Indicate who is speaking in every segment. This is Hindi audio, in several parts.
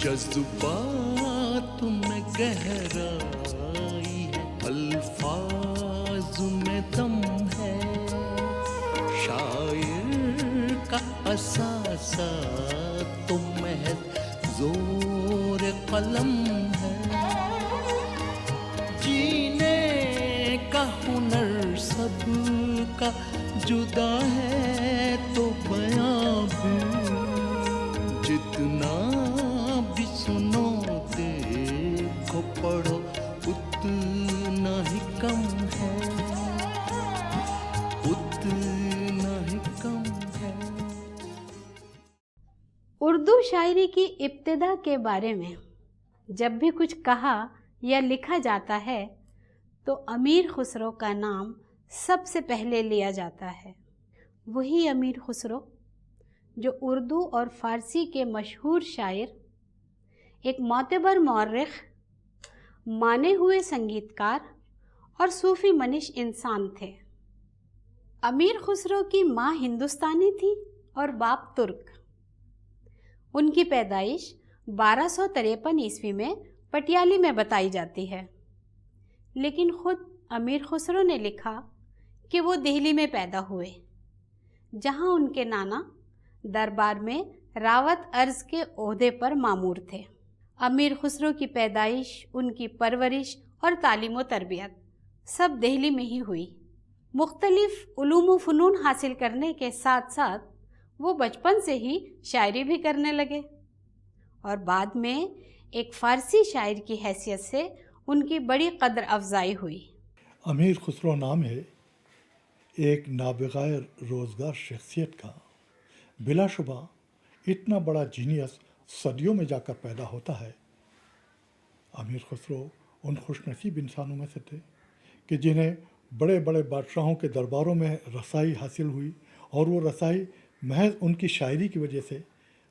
Speaker 1: जज्बात में गहराई है, अल्फाज में दम है, शायर का असासा तो महज जोर कलम है। जीने का हुनर सबका जुदा है, तो बयां भी जितना भी सुनो देखो पढ़ो उतना ही कम है, उतना ही कम है।
Speaker 2: उर्दू शायरी की इब्तिदा के बारे में जब भी कुछ कहा या लिखा जाता है तो अमीर खुसरो का नाम सबसे पहले लिया जाता है। वही अमीर खुसरो जो उर्दू और फ़ारसी के मशहूर शायर, एक मोतबर मौर्रिख, माने हुए संगीतकार और सूफ़ी मनीष इंसान थे। अमीर खुसरो की माँ हिंदुस्तानी थी और बाप तुर्क। उनकी पैदाइश 1253 ईस्वी में पटियाली में बताई जाती है, लेकिन ख़ुद अमीर खुसरो ने लिखा कि वो दिल्ली में पैदा हुए, जहाँ उनके नाना दरबार में रावत अर्ज़ के ओहदे पर मामूर थे। अमीर खुसरो की पैदाइश, उनकी परवरिश और तालीम व तरबियत सब दिल्ली में ही हुई। मुख्तलिफ उलूम व फ़नून हासिल करने के साथ साथ वो बचपन से ही शायरी भी करने लगे और बाद में एक फ़ारसी शायर की हैसियत से उनकी बड़ी कदर अफजाई हुई।
Speaker 3: अमीर खुसरो नाम है एक नाबिगायर रोज़गार शख्सियत का। बिलाशुबा इतना बड़ा जीनियस सदियों में जाकर पैदा होता है। अमीर खुसरो उन खुशनसीब इंसानों में से थे कि जिन्हें बड़े बड़े बादशाहों के दरबारों में रसाई हासिल हुई, और वो रसाई महज उनकी शायरी की वजह से।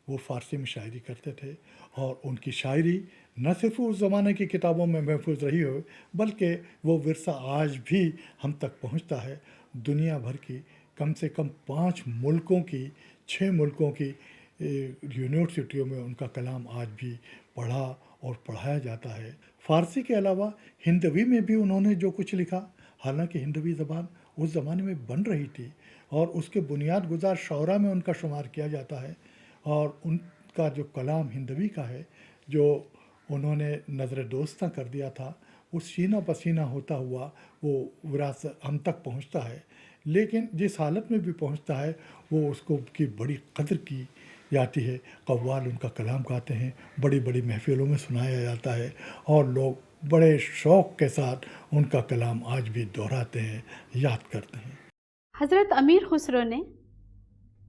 Speaker 3: वो फ़ारसी में शायरी करते थे और उनकी शायरी न सिर्फ उस ज़माने की किताबों में महफूज रही हो, बल्कि वो विरसा आज भी हम तक पहुंचता है। दुनिया भर की कम से कम 5 मुल्कों की, 6 मुल्कों की यूनिवर्सिटियों में उनका कलाम आज भी पढ़ा और पढ़ाया जाता है। फ़ारसी के अलावा हिंदवी में भी उन्होंने जो कुछ लिखा, हालांकि हिंदवी ज़बान उस ज़माने में बन रही थी और उसके बुनियाद गुजार शौरा में उनका शुमार किया जाता है, और उनका जो कलाम हिंदवी का है, जो उन्होंने नज़र दोस्तां कर दिया था, वो सीना पसीना होता हुआ वो विरासत हम तक पहुंचता है। लेकिन जिस हालत में भी पहुंचता है वो उसको की बड़ी कदर की जाती है। कव्वाल उनका कलाम गाते हैं, बड़ी बड़ी महफ़िलों में सुनाया जाता है और लोग बड़े शौक़ के साथ उनका कलाम आज भी दोहराते हैं, याद करते हैं।
Speaker 2: हज़रत अमीर खुसरो ने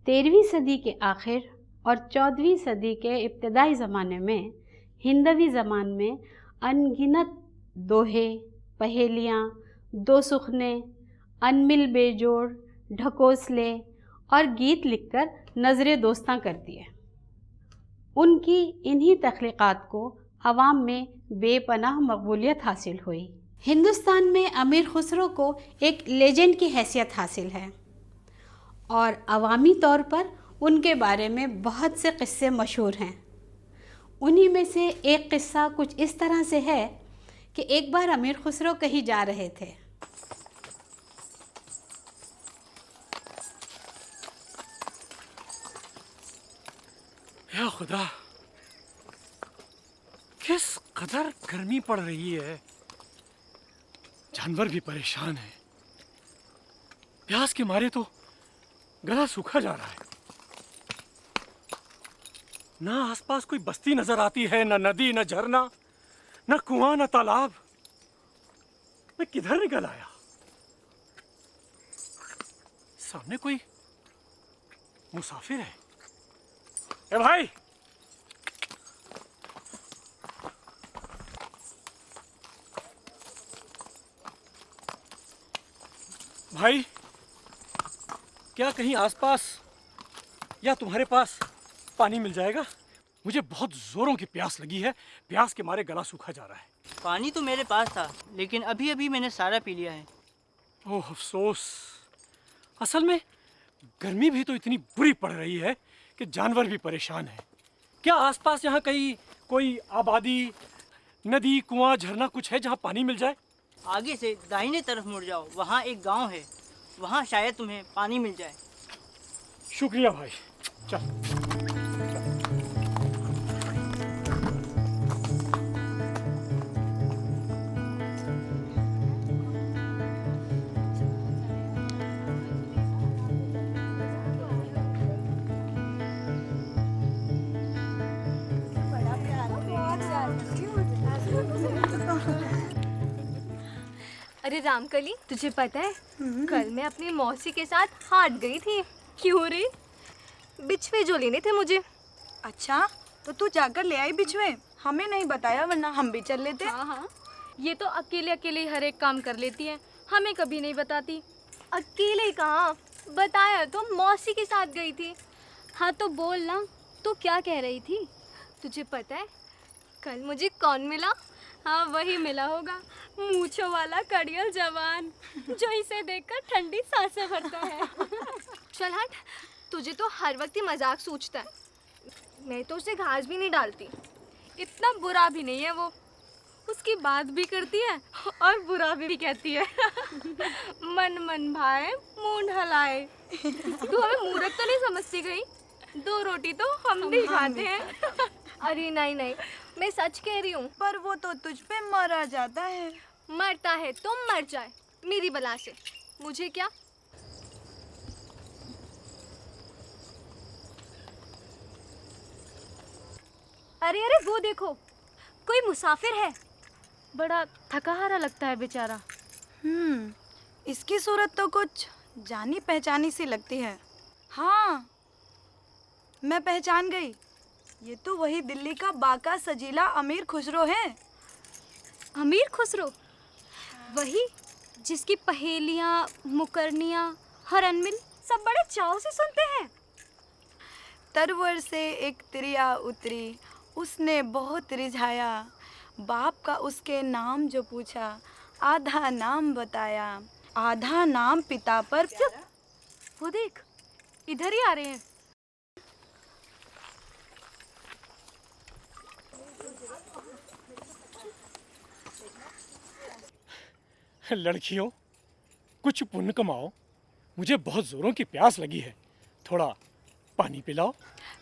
Speaker 2: 13वीं सदी के आखिर और 14वीं सदी के इब्तदाई ज़माने में हिंदवी ज़बान में अनगिनत दोहे, पहेलियाँ, दो सुखने, अनमिल बेजोड़, ढकोसले और गीत लिखकर नज़रे दोस्तां कर दिए। उनकी इन्हीं तख्लीक़ात को अवाम में बेपनाह मकबूलियत हासिल हुई। हिंदुस्तान में अमीर खुसरो को एक लेजेंड की हैसियत हासिल है और अवामी तौर पर उनके बारे में बहुत से क़िस्से मशहूर हैं। उन्हीं में से एक क़िस्सा कुछ इस तरह से है कि एक बार अमीर खुसरो कहीं जा रहे थे।
Speaker 4: या खुदा, किस कदर गर्मी पड़ रही है। जानवर भी परेशान है। प्यास के मारे तो गला सूखा जा रहा है। ना आसपास कोई बस्ती नजर आती है, ना नदी, ना झरना, ना कुआं, ना तालाब। मैं किधर निकल आया? सामने कोई मुसाफिर है। ए भाई, भाई, क्या कहीं आसपास या तुम्हारे पास पानी मिल जाएगा? मुझे बहुत जोरों की प्यास लगी है। प्यास के मारे गला सूखा जा रहा है।
Speaker 5: पानी तो मेरे पास था, लेकिन अभी अभी मैंने सारा पी लिया है।
Speaker 4: ओह अफसोस। असल में गर्मी भी तो इतनी बुरी पड़ रही है कि जानवर भी परेशान है। क्या आसपास यहाँ कहीं कोई आबादी, नदी, कुआं, झरना कुछ है जहाँ पानी मिल जाए?
Speaker 5: आगे से दाहिने तरफ मुड़ जाओ, वहाँ एक गांव है, वहाँ शायद तुम्हें पानी मिल जाए।
Speaker 4: शुक्रिया भाई। चल।
Speaker 6: अरे रामकली, तुझे पता है कल मैं अपनी मौसी के साथ हाट गई थी। क्यों रे? बिछवे जो लेने थे मुझे।
Speaker 7: अच्छा, तो तू जाकर ले आई बिछुए, हमें नहीं बताया वरना हम भी चल लेते।
Speaker 6: हाँ हाँ, ये तो अकेले अकेले हर एक काम कर लेती है, हमें कभी नहीं बताती। अकेले कहाँ, बताया तो मौसी के साथ गई थी। हाँ तो बोल ना, तो क्या कह रही थी? तुझे पता है कल मुझे कौन मिला? हाँ वही मिला होगा, मूंछों वाला कड़ियल जवान जो इसे देखकर ठंडी सांसें भरता है। चल हट, तुझे तो हर वक्त ही मजाक सूझता है। मैं तो उसे घास भी नहीं डालती, इतना बुरा भी नहीं है वो। उसकी बात भी करती है और बुरा भी कहती है। मन मन भाए मुंह ढलाए। तू हमें मूर्ख तो नहीं समझती गई? 2 रोटी तो हम नहीं खाते हैं। अरे नहीं नहीं, मैं सच कह रही हूँ।
Speaker 7: पर वो तो तुझ पे मरा जाता है।
Speaker 6: मरता है तो मर जाए, मेरी बला से मुझे क्या। अरे अरे वो देखो, कोई मुसाफिर है, बड़ा थका हारा लगता है बेचारा।
Speaker 7: इसकी सूरत तो कुछ जानी पहचानी सी लगती है। हाँ, मैं पहचान गई, ये तो वही दिल्ली का बाका सजीला अमीर खुसरो है।
Speaker 6: अमीर खुसरो? वही जिसकी पहेलियाँ, मुकरनियाँ, हरनमिल सब बड़े चाव से सुनते हैं।
Speaker 7: तरवर से एक तिरिया उतरी, उसने बहुत रिझाया, बाप का उसके नाम जो पूछा, आधा नाम बताया, आधा नाम पिता पर।
Speaker 6: वो देख, इधर ही आ रहे हैं।
Speaker 4: लड़कियों, कुछ पुण्य कमाओ, मुझे बहुत जोरों की प्यास लगी है, थोड़ा पानी पिलाओ।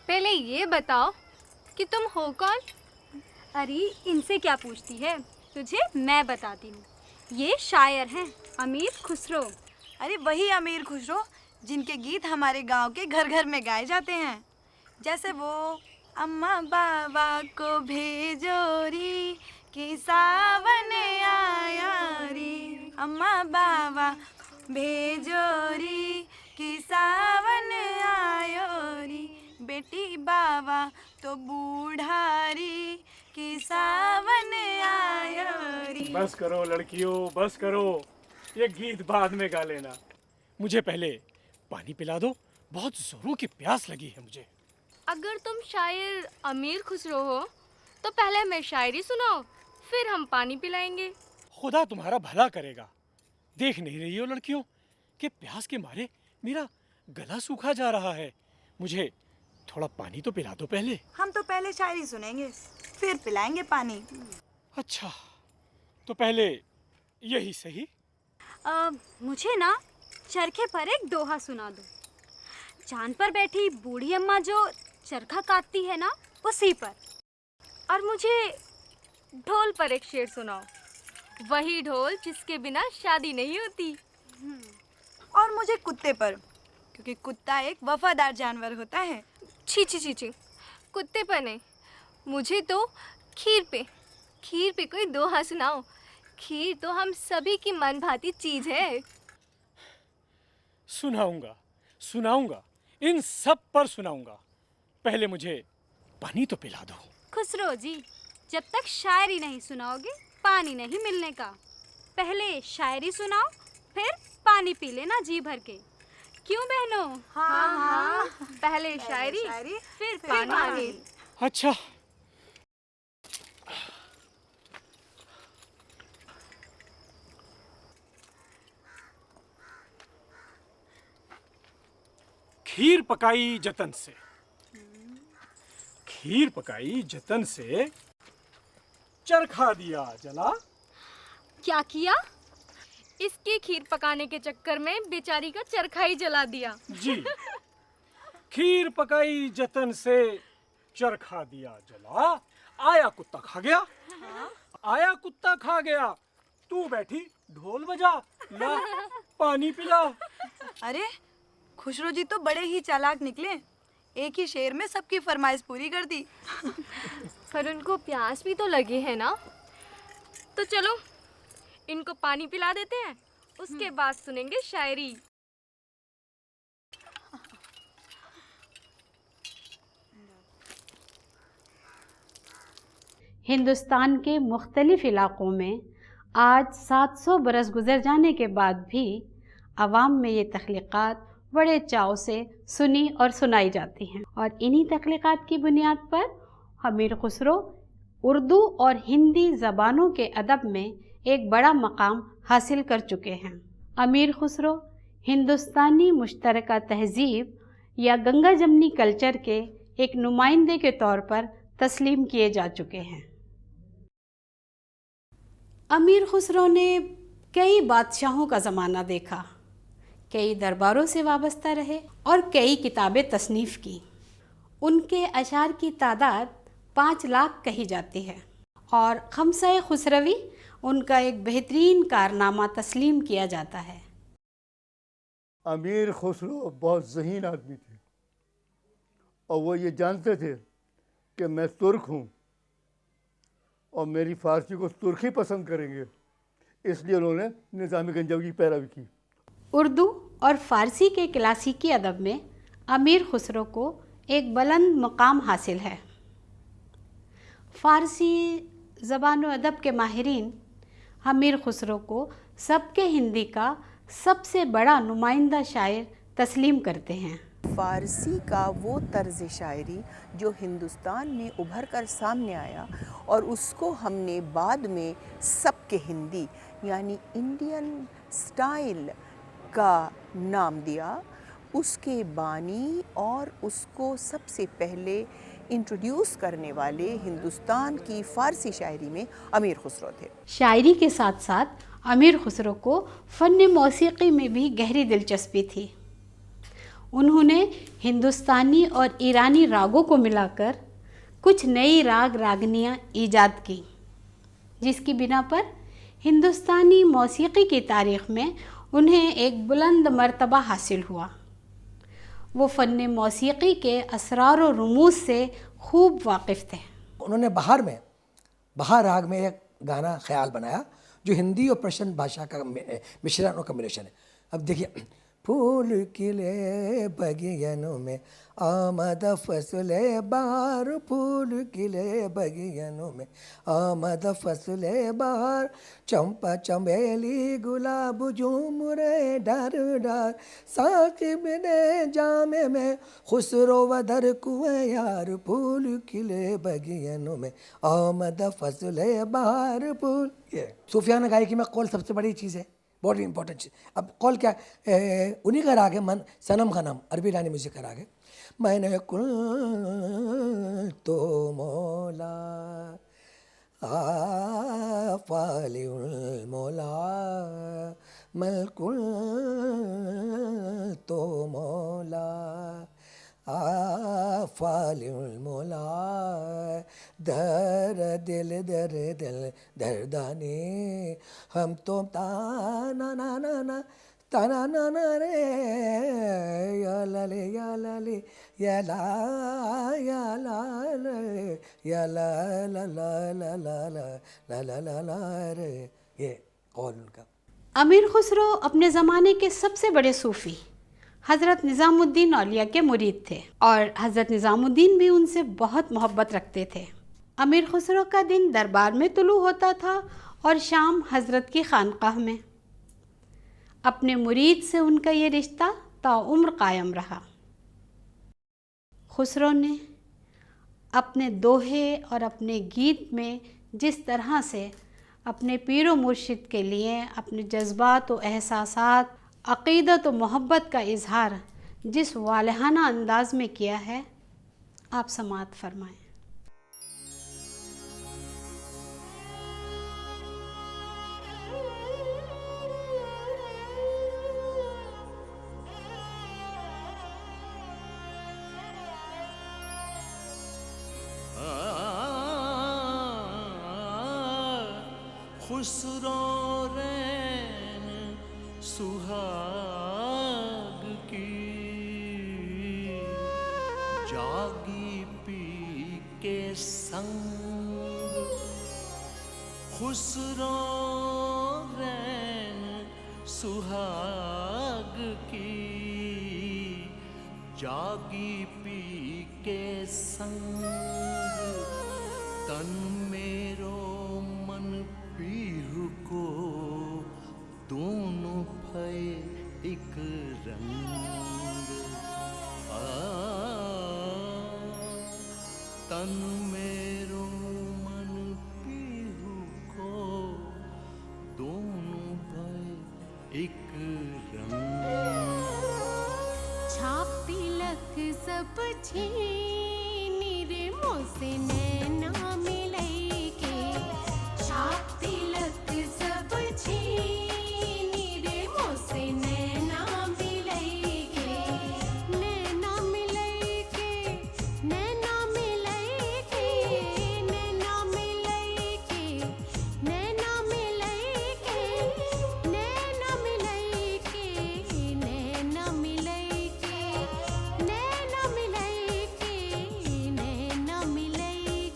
Speaker 6: पहले ये बताओ कि तुम हो कौन? अरे इनसे क्या पूछती है, तुझे मैं बताती हूँ। ये शायर हैं, अमीर खुसरो।
Speaker 7: अरे वही अमीर खुसरो जिनके गीत हमारे गांव के घर घर में गाए जाते हैं, जैसे वो अम्मा बाबा को भेजोरी कि सावन आया री, अम्मा बाबा भेजोरी कि सावन आयो री, बेटी बाबा तो बूढ़ारी कि सावन आयो री।
Speaker 4: बस करो लड़कियों, बस करो, ये गीत बाद में गा लेना, मुझे पहले पानी पिला दो, बहुत जोरों की प्यास लगी है मुझे।
Speaker 6: अगर तुम शायर अमीर खुसरो हो तो पहले मैं शायरी सुनाओ, फिर हम पानी पिलाएंगे।
Speaker 4: खुदा तुम्हारा भला करेगा। देख नहीं रही हो लड़कियों कि प्यास के मारे मेरा गला सूखा जा रहा है, मुझे थोड़ा पानी तो पिला दो पहले।
Speaker 7: हम तो पहले शायरी सुनेंगे, फिर पिलाएंगे पानी।
Speaker 4: अच्छा, तो पहले यही सही।
Speaker 6: मुझे ना चरखे पर एक दोहा सुना दो। चांद पर बैठी बूढ़ी अम्मा जो चरखा काटती है ना, उसी पर। और मुझे ढोल पर एक शेर सुनाओ, वही ढोल जिसके बिना शादी नहीं होती।
Speaker 7: और मुझे कुत्ते पर, क्योंकि कुत्ता एक वफादार जानवर होता है।
Speaker 6: छी छी छी छी, कुत्ते पर नहीं, मुझे तो खीर पे कोई दोहा सुनाओ। खीर तो हम सभी की मन भाती चीज है।
Speaker 4: सुनाऊंगा सुनाऊंगा, इन सब पर सुनाऊंगा, पहले मुझे पानी तो पिला दो।
Speaker 6: खुसरो जी, जब तक शायरी नहीं सुनाओगे पानी नहीं मिलने का। पहले शायरी सुनाओ, फिर पानी पी लेना जी भर के। क्यों बहनों? हाँ, पहले शायरी फिर पानी।
Speaker 4: अच्छा, खीर पकाई जतन से, खीर पकाई जतन से, चरखा दिया जला।
Speaker 6: क्या किया? इसकी खीर पकाने के चक्कर में बेचारी का चरखा ही जला दिया।
Speaker 4: जी, खीर पकाई जतन से, चरखा दिया जला। आया कुत्ता खा गया, आया कुत्ता खा गया। तू बैठी ढोल बजा, ला पानी पिला।
Speaker 7: अरे खुसरो जी तो बड़े ही चालाक निकले, एक ही शेर में सबकी फरमाइश पूरी कर दी।
Speaker 6: पर उनको प्यास भी तो लगी है ना, तो चलो इनको पानी पिला देते हैं, उसके बाद सुनेंगे शायरी।
Speaker 2: हिंदुस्तान के मुख्तलिफ इलाक़ों में आज 700 बरस गुज़र जाने के बाद भी आवाम में ये तख्लीक़ात बड़े चाव से सुनी और सुनाई जाती हैं, और इन्हीं तख्लीक़ात की बुनियाद पर अमीर खुसरो उर्दू और हिंदी ज़बानों के अदब में एक बड़ा मकाम हासिल कर चुके हैं। अमीर खुसरो हिंदुस्तानी मुश्तरका तहज़ीब या गंगा जमनी कल्चर के एक नुमाइंदे के तौर पर तस्लीम किए जा चुके हैं। अमीर खुसरो ने कई बादशाहों का ज़माना देखा, कई दरबारों से वाबस्ता रहे और कई किताबें तसनीफ़ की। उनके अशार की तादाद 5 लाख कही जाती है और खमसा खुसरवी उनका एक बेहतरीन कारनामा तस्लीम किया जाता है।
Speaker 8: अमीर खुसरो बहुत ज़हीन आदमी थे और वो ये जानते थे कि मैं तुर्क हूँ और मेरी फ़ारसी को तुर्की पसंद करेंगे, इसलिए उन्होंने निज़ाम गंजवी की पैरवी की।
Speaker 2: उर्दू और फ़ारसी के क्लासिकी अदब में अमीर खुसरो को एक बुलंद मकाम हासिल है। फ़ारसी ज़बान व अदब के माहिरीन अमीर खुसरो को सबके हिंदी का सबसे बड़ा नुमाइंदा शायर तस्लीम करते हैं।
Speaker 9: फ़ारसी का वो तर्ज़ शायरी जो हिंदुस्तान में उभर कर सामने आया और उसको हमने बाद में सबके हिंदी यानी इंडियन स्टाइल का नाम दिया, उसके बानी और उसको सबसे पहले इंट्रोड्यूस करने वाले हिंदुस्तान की फ़ारसी शायरी में अमीर खुसरो थे।
Speaker 2: शायरी के साथ साथ अमीर खुसरो को फ़न मौसीक़ी में भी गहरी दिलचस्पी थी। उन्होंने हिंदुस्तानी और ईरानी रागों को मिलाकर कुछ नई राग रागनियाँ ईजाद की, जिसकी बिना पर हिंदुस्तानी मौसीक़ी की तारीख़ में उन्हें एक बुलंद मर्तबा हासिल हुआ। वो फ़न मौसीक़ी के असरार और रुमूज़ से खूब वाकिफ़ थे।
Speaker 10: उन्होंने बहार राग में एक गाना ख्याल बनाया जो हिंदी और पर्शियन भाषा का मिश्रण और कम्बिनेशन है। अब देखिए, फूल खिले बगियनों में आमद फसले बहार, फूल खिले बगियनों में आमद फसले बहार, चंपा चमेली गुलाब झूमरे डर डर, साकिब ने जामे में खुसरो वदर कुएं यार, फूल खिले बगियनों में आमद फसले बहार फूल। ये सूफियाना गायकी में कौल सबसे बड़ी चीज़ है, बहुत इंपॉर्टेंट चीज़। अब कौल क्या, उन्हीं का राग है मन सनम का नाम, अरबी ईरानी म्यूज़िक का राग है। मैंने कुल तो मौला फालिउल मौला, मैं कुल तो मौला फालिउल मौला, दर दिल दर्दाने, हम तो ताना ना ना ना ताना ना ना रे, या लाले या लाले या ला या ला रे, या ला ला ला ला ला ला ला ला ला रे। ये कौल उनका।
Speaker 2: अमीर खुसरो अपने ज़माने के सबसे बड़े सूफ़ी हज़रत निज़ामुद्दीन औलिया के मुरीद थे और हज़रत निज़ामुद्दीन भी उनसे बहुत मोहब्बत रखते थे। अमीर खुसरो का दिन दरबार में तुलू होता था और शाम हज़रत की खानकाह में। अपने मुरीद से उनका ये रिश्ता ताउम्र कायम रहा। खुसरो ने अपने दोहे और अपने गीत में जिस तरह से अपने पीर व मुर्शिद के लिए अपने जज्बात व एहसासात, अक़ीदत व मोहब्बत का इजहार जिस वालहाना अंदाज में किया है, आप समाअत फरमाएं।
Speaker 1: खुसरो रैन सुहाग की, जागी पी के संग। खुसरो रैन सुहाग की, जागी पी के संग। तन मेरो मन पीहू को, दोनों भय एक रंग। तन मेरो मन पीहू को, दोनों भय एक रंग।
Speaker 11: छाप तिलक सब छीनी रे मोसे नैना मिलई के। छाप तिलक सब छीनी रे मोसे नैना मिलई के। नैना मिलई के, नैना मिलई के, नैना मिलई के, नैना मिलई के, नैना मिलई के, नैना मिलई के, नैना मिलई के, नैना मिलई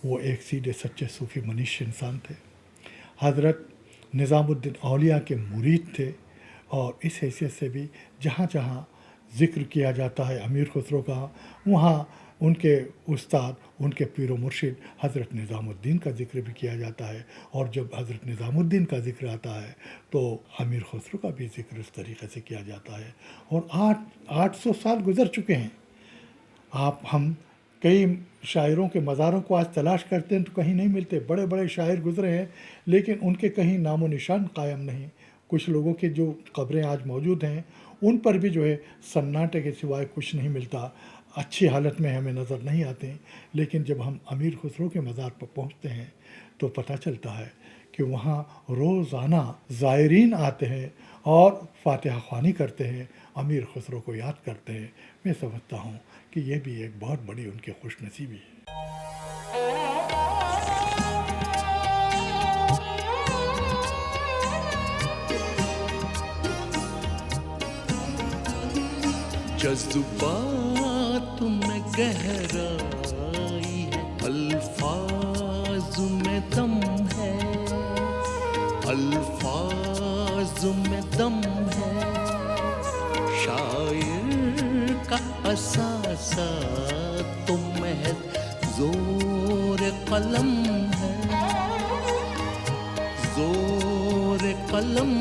Speaker 3: वो एक सीधे सच्चे सूफी मनीष इंसान थे। हज़रत निज़ामुद्दीन औलिया के मुरीद थे और इस हैसियत से भी जहाँ जहाँ ज़िक्र किया जाता है अमीर खुसरो का, वहाँ उनके उस्ताद, उनके पीर व मुर्शिद हज़रत निज़ामुद्दीन का ज़िक्र भी किया जाता है। और जब हज़रत निज़ामुद्दीन का ज़िक्र आता है तो अमीर खुसरो का भी ज़िक्र उस तरीक़े से किया जाता है। और 800 साल गुज़र चुके हैं। हम कई शायरों के मज़ारों को आज तलाश करते हैं तो कहीं नहीं मिलते। बड़े बड़े शायर गुज़रे हैं लेकिन उनके कहीं नामो निशान कायम नहीं। कुछ लोगों के जो कब्रें आज मौजूद हैं उन पर भी जो है सन्नाटे के सिवाय कुछ नहीं मिलता, अच्छी हालत में हमें नज़र नहीं आते। लेकिन जब हम अमीर खुसरो के मज़ार पर पहुंचते हैं तो पता चलता है कि वहाँ रोज़ाना ज़ायरीन आते हैं और फातिहा ख़्वानी करते हैं, अमीर खुसरो को याद करते हैं। मैं समझता हूँ कि ये भी एक बहुत बड़ी उनकी खुशनसीबी है।
Speaker 1: जज्बात में गहराई है, अल्फाज में दम है, अल्फाज में दम है। शायर का असासा तो महज जोर कलम है, जोर कलम